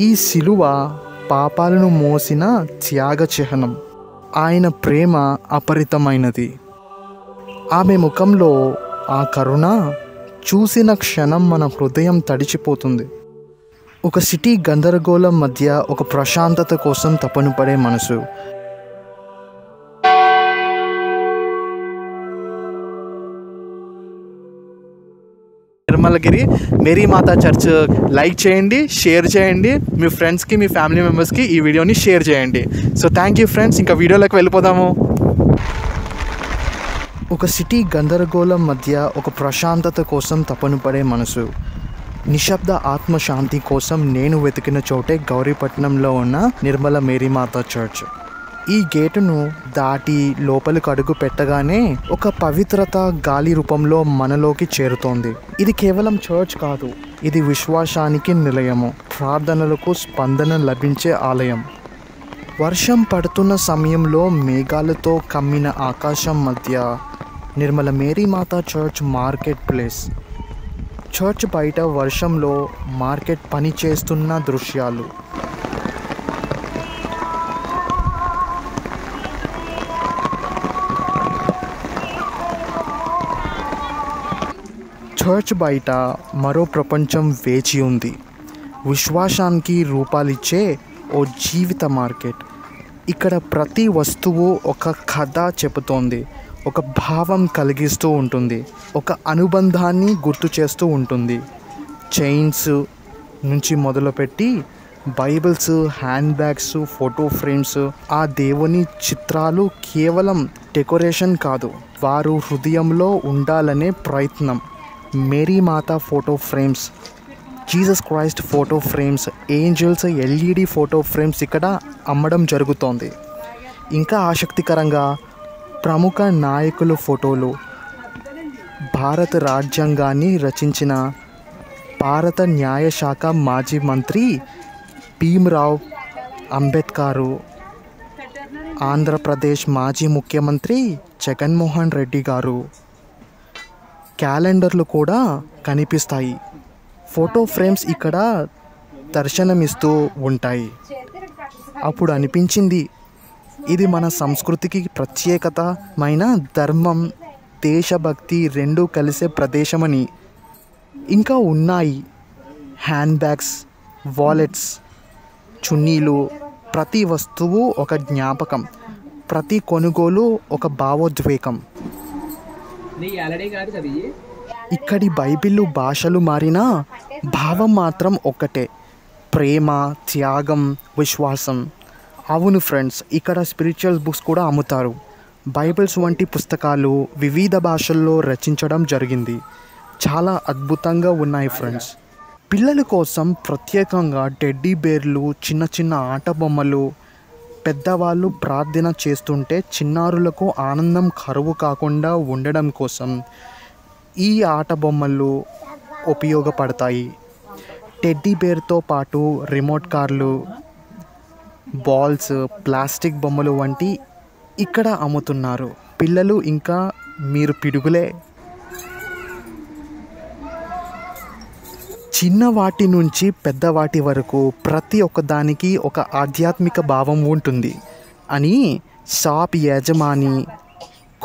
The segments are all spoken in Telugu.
ఈ శిలువ పాపాలను మోసిన త్యాగ చిహ్నం. ఆయన ప్రేమ అపరితమైనది. ఆమె ముఖంలో ఆ కరుణ చూసిన క్షణం మన హృదయం తడిచిపోతుంది. ఒక సిటీ గందరగోళం మధ్య ఒక ప్రశాంతత కోసం తపన పడే మనసు. నిర్మలగిరి మేరీ మాతా చర్చ్ లైక్ చేయండి, షేర్ చేయండి, మీ ఫ్రెండ్స్కి, మీ ఫ్యామిలీ మెంబర్స్కి ఈ వీడియోని షేర్ చేయండి. So thank you friends. ఇంకా వీడియోలోకి వెళ్ళిపోదాము. ఒక సిటీ గందరగోళం మధ్య ఒక ప్రశాంతత కోసం తపన పడే మనసు. నిశ్శబ్ద ఆత్మశాంతి కోసం నేను వెతికిన చోటే గౌరీపట్నంలో ఉన్న నిర్మల మేరీమాతా చర్చ్. ఈ గేటును దాటి లోపలికి అడుగు పెట్టగానే ఒక పవిత్రత గాలి రూపంలో మనలోకి చేరుతోంది. ఇది కేవలం చర్చ్ కాదు, ఇది విశ్వాసానికి నిలయము, ప్రార్థనలకు స్పందన లభించే ఆలయం. వర్షం పడుతున్న సమయంలో మేఘాలతో కమ్మిన ఆకాశం మధ్య Nirmala Mary Mata church market place. Church బయట వర్షంలో మార్కెట్ పని చేస్తున్న దృశ్యాలు. చర్చ్ బయట మరో ప్రపంచం వేచి ఉంది. విశ్వాసానికి రూపాలిచ్చే ఓ జీవిత మార్కెట్. ఇక్కడ ప్రతి వస్తువు ఒక కథ చెబుతోంది, ఒక భావం కలిగిస్తూ ఉంటుంది, ఒక అనుబంధాన్ని గుర్తు చేస్తూ ఉంటుంది. చైన్స్ నుంచి మొదలుపెట్టి Bibles, hand bags, photo frames, ఆ దేవుని చిత్రాలు కేవలం డెకరేషన్ కాదు, వారు హృదయంలో ఉండాలనే ప్రయత్నం. Mary Mata photo frames, Jesus Christ photo frames, angels LED photo frames ఇక్కడ అమ్మడం జరుగుతోంది. ఇంకా ఆసక్తికరంగా ప్రముఖ నాయకుల ఫోటోలు. భారత రాజ్యాంగాన్ని రచించిన భారత న్యాయశాఖ మాజీ మంత్రి భీమ్రావ్ అంబేద్కర్, ఆంధ్రప్రదేశ్ మాజీ ముఖ్యమంత్రి జగన్మోహన్ రెడ్డి గారు. క్యాలెండర్లు కూడా కనిపిస్తాయి. ఫోటో ఫ్రేమ్స్ ఇక్కడ దర్శనమిస్తూ ఉంటాయి. అప్పుడు అనిపించింది, ఇది మన సంస్కృతికి ప్రత్యేకతమైన ధర్మం, దేశభక్తి రెండూ కలిసే ప్రదేశమని. ఇంకా ఉన్నాయి హ్యాండ్ బ్యాగ్స్, వాలెట్స్, చున్నీలు. ప్రతి వస్తువు ఒక జ్ఞాపకం, ప్రతి కొనుగోలు ఒక భావోద్వేగం. ఇక్కడి బైబిల్ భాషలు మారినా భావం మాత్రం ఒక్కటే, ప్రేమ, త్యాగం, విశ్వాసం. అవును ఫ్రెండ్స్, ఇక్కడ స్పిరిచువల్ బుక్స్ కూడా అమ్ముతారు. బైబిల్స్ వంటి పుస్తకాలు వివిధ భాషల్లో రచించడం జరిగింది. చాలా అద్భుతంగా ఉన్నాయి ఫ్రెండ్స్. పిల్లల కోసం ప్రత్యేకంగా టెడ్డీ బేర్లు, చిన్న చిన్న ఆట బొమ్మలు. పెద్దవాళ్ళు ప్రార్థన చేస్తుంటే చిన్నారులకు ఆనందం కరువు కాకుండా ఉండడం కోసం ఈ ఆట బొమ్మలు ఉపయోగపడతాయి. టెడ్డీ బేర్తో పాటు రిమోట్ కార్లు, బాల్స్, ప్లాస్టిక్ బొమ్మలు వంటి ఇక్కడ అమ్ముతున్నారు. పిల్లలు ఇంకా మీరు పిడుగులే. చిన్నవాటి నుంచి పెద్దవాటి వరకు ప్రతి ఒక్కదానికి ఒక ఆధ్యాత్మిక భావం ఉంటుంది అని షాప్ యజమాని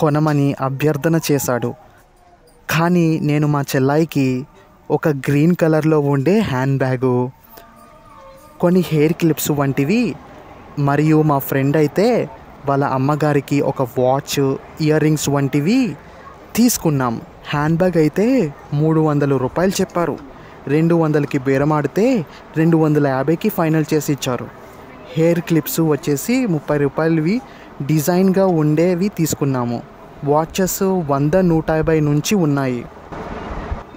కొనమని అభ్యర్థన చేశాడు. కానీ నేను మా చెల్లాయికి ఒక గ్రీన్ కలర్లో ఉండే హ్యాండ్ బ్యాగు, కొన్ని హెయిర్ క్లిప్స్ వంటివి, మరియు మా ఫ్రెండ్ అయితే వాళ్ళ అమ్మగారికి ఒక వాచ్, ఇయర్ రింగ్స్ వంటివి తీసుకున్నాం. హ్యాండ్ బ్యాగ్ అయితే 300 రూపాయలు చెప్పారు. 200కి బేరమాడితే 250కి ఫైనల్ చేసి ఇచ్చారు. హెయిర్ క్లిప్స్ వచ్చేసి 30 రూపాయలవి డిజైన్గా ఉండేవి తీసుకున్నాము. వాచెస్ 100, 150 నుంచి ఉన్నాయి.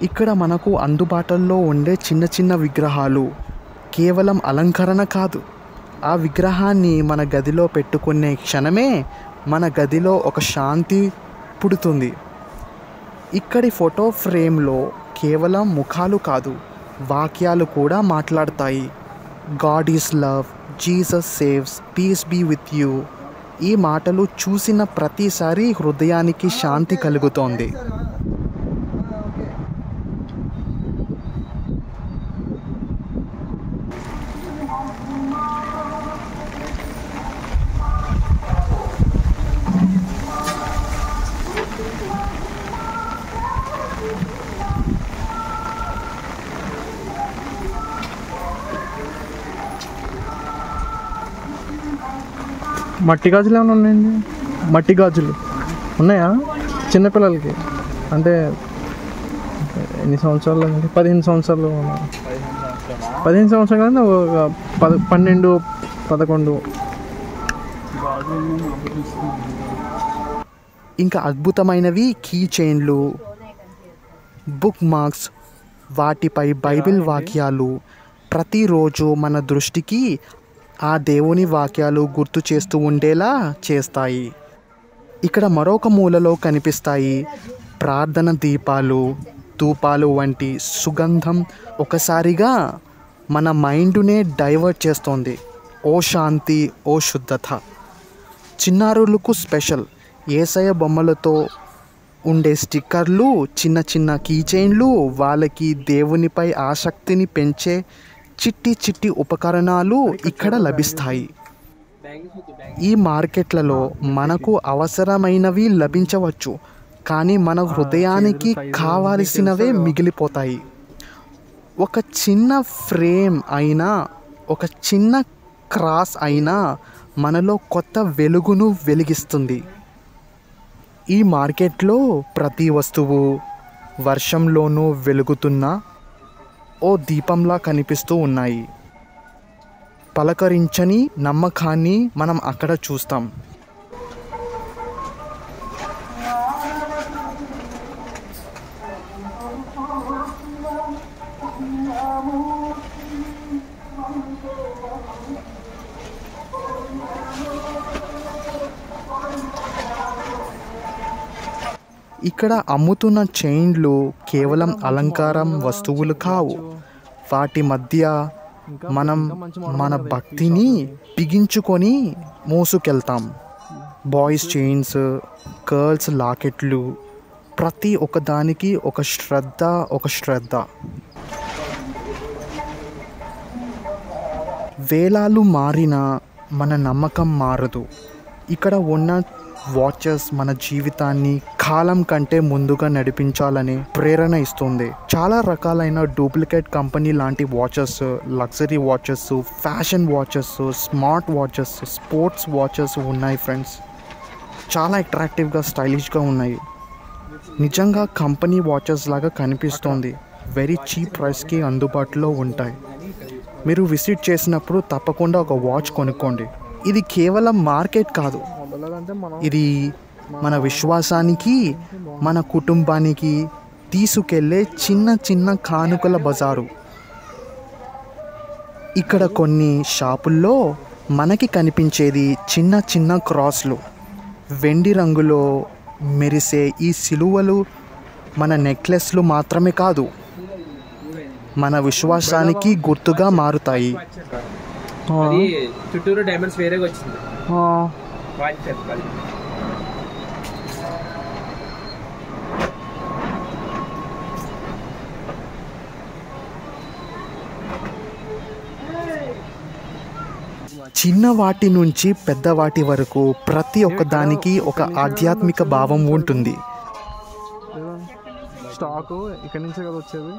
ఇక్కడ మనకు అందుబాటులో ఉండే చిన్న చిన్న విగ్రహాలు కేవలం అలంకరణ కాదు, ఆ విగ్రహాన్ని మన గదిలో పెట్టుకునే క్షణమే మన గదిలో ఒక శాంతి పుడుతుంది. ఇక్కడి ఫోటో ఫ్రేమ్లో కేవలం ముఖాలు కాదు, వాక్యాలు కూడా మాట్లాడతాయి. God is love, Jesus saves, peace be with you. ఈ మాటలు చూసిన ప్రతిసారి హృదయానికి శాంతి కలుగుతోంది. మట్టి గాజులు ఏమైనా ఉన్నాయండి? మట్టి గాజులు ఉన్నాయా చిన్నపిల్లలకి? అంటే ఎన్ని సంవత్సరాలు అండి? 15 సంవత్సరాలు. 15 సంవత్సరాలు కదా, 12, 11. ఇంకా అద్భుతమైనవి కీ చైన్లు, బుక్ మార్క్స్, వాటిపై బైబిల్ వాక్యాలు ప్రతిరోజు మన దృష్టికి ఆ దేవుని వాక్యాలు గుర్తు చేస్తూ ఉండేలా చేస్తాయి. ఇక్కడ మరొక మూలలో కనిపిస్తాయి ప్రార్థన దీపాలు, ధూపాలు వంటి సుగంధం. ఒకసారిగా మన మైండ్నే డైవర్ట్ చేస్తుంది. ఓ శాంతి, ఓ శుద్ధత. చిన్నారులకు స్పెషల్ యేసయ్య బొమ్మలతో ఉండే స్టిక్కర్లు, చిన్న చిన్న కీ చైన్లు, వాళ్ళకి దేవునిపై ఆసక్తిని పెంచే చిట్టి చిట్టి ఉపకరణాలు ఇక్కడ లభిస్తాయి. ఈ మార్కెట్లలో మనకు అవసరమైనవి లభించవచ్చు, కానీ మన హృదయానికి కావలసినవే మిగిలిపోతాయి. ఒక చిన్న ఫ్రేమ్ అయినా, ఒక చిన్న క్రాస్ అయినా మనలో కొత్త వెలుగును వెలిగిస్తుంది. ఈ మార్కెట్లో ప్రతి వస్తువు వర్షంలోనూ వెలుగుతున్న ఓ దీపంలా కనిపిస్తూ ఉన్నాయి. పలకరించని నమ్మకాన్ని మనం అక్కడ చూస్తాం. ఇక్కడ అమ్ముతున్న చైన్లు కేవలం అలంకారం వస్తువులు కావు. వాటి మధ్య మనం మన భక్తిని బిగించుకొని మోసుకెళ్తాం. బాయ్స్ చైన్స్, గర్ల్స్ లాకెట్లు, ప్రతి ఒక్కదానికి ఒక శ్రద్ధ. వేలాలు మారినా మన నమ్మకం మారదు. ఇక్కడ ఉన్న వాచెస్ మన జీవితాన్ని కాలం కంటే ముందుగా నడిపించాలని ప్రేరణ ఇస్తుంది. చాలా రకాలైన డూప్లికేట్ కంపెనీ లాంటి watches, luxury watches, fashion watches, smart watches, sports watches ఉన్నాయి ఫ్రెండ్స్. చాలా అట్రాక్టివ్గా, స్టైలిష్గా ఉన్నాయి. నిజంగా కంపెనీ వాచెస్ లాగా కనిపిస్తుంది. వెరీ చీప్ ప్రైస్కి అందుబాటులో ఉంటాయి. మీరు విజిట్ చేసినప్పుడు తప్పకుండా ఒక వాచ్ కొనుక్కోండి. ఇది కేవలం మార్కెట్ కాదు, ఇది మన విశ్వాసానికి, మన కుటుంబానికి తీసుకెళ్లే చిన్న చిన్న కానుకల బజారు. ఇక్కడ కొన్ని షాపుల్లో మనకి కనిపించేది చిన్న చిన్న క్రాస్లు, వెండి రంగులో మెరిసే ఈ సిలువలు మన నెక్లెస్లు మాత్రమే కాదు, మన విశ్వాసానికి గుర్తుగా మారుతాయి. చుట్టూరు డైమండ్స్ వేరేగా వచ్చింది. చిన్న వాటి నుంచి పెద్ద వాటి వరకు ప్రతి ఒక్క దానికి ఒక ఆధ్యాత్మిక భావం ఉంటుంది. స్టాకు ఇక్కడి నుంచే కదా వచ్చేది.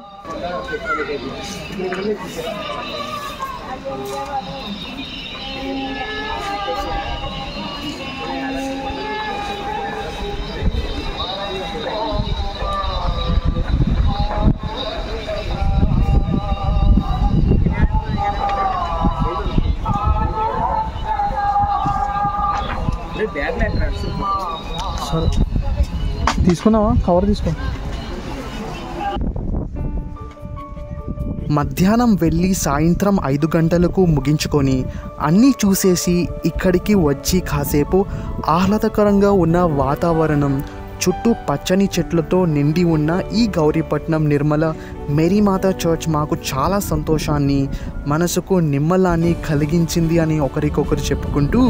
సరే తీసుకున్నావా? కవర్ తీసుకో. మధ్యాహ్నం వెళ్ళి సాయంత్రం 5 గంటలకు ముగించుకొని అన్నీ చూసేసి ఇక్కడికి వచ్చి కాసేపు ఆహ్లాదకరంగా ఉన్న వాతావరణం, చుట్టూ పచ్చని చెట్లతో నిండి ఉన్న ఈ గౌరీపట్నం నిర్మల మేరీమాత చర్చ్ మాకు చాలా సంతోషాన్ని, మనసుకు నిమ్మలాన్ని కలిగించింది అని ఒకరికొకరు చెప్పుకుంటూ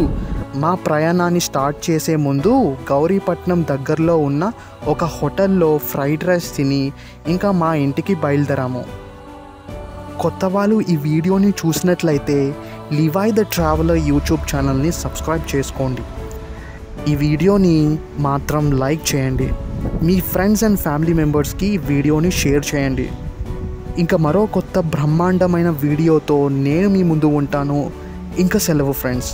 మా ప్రయాణాన్ని స్టార్ట్ చేసే ముందు గౌరీపట్నం దగ్గరలో ఉన్న ఒక హోటల్లో ఫ్రైడ్ రైస్ తిని ఇంకా మా ఇంటికి బయలుదేరాము. కొత్త వాళ్ళు ఈ వీడియోని చూసినట్లయితే లివై ద ట్రావెలర్ యూట్యూబ్ ఛానల్ని సబ్స్క్రైబ్ చేసుకోండి. ఈ వీడియోని మాత్రం లైక్ చేయండి. మీ ఫ్రెండ్స్ అండ్ ఫ్యామిలీ మెంబర్స్కి వీడియోని షేర్ చేయండి. ఇంకా మరో కొత్త బ్రహ్మాండమైన వీడియోతో నేను మీ ముందు ఉంటాను. ఇంకా సెలవు ఫ్రెండ్స్.